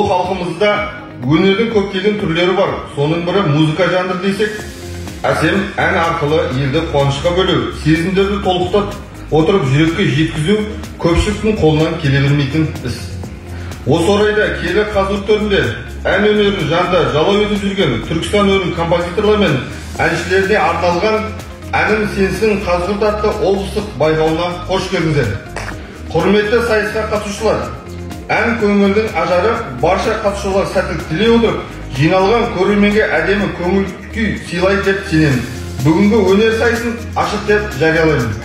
Бұл халқымызда өнердің көптеген түрлері бар. Соның бірі музыка жанры десек, әсем ән арқылы елді қуанышқа бөлеу, сезімдерді толықтырып отырып жүрекке жеткізу көпшіліктің қолынан келе бермейтін іс. Осы орайда келі қазылықтарында ән өнерін жанда жалау етіп жүрген Түркістан өңірінің композиторлар мен әншілеріне арналған «Әнім сенсің қазығұрт» атты облыстық байқауына қош келдіңіздер. Құрметті сайысқа қатысушылар, ән көңілдің ажары, барша қатысушылар сәттілік тілей отырып, жиналған көрерменге әдемі көңіл күй сыйлайды деп сенемін. Бүгінгі өнер сайысын ашық деп жариялаймын.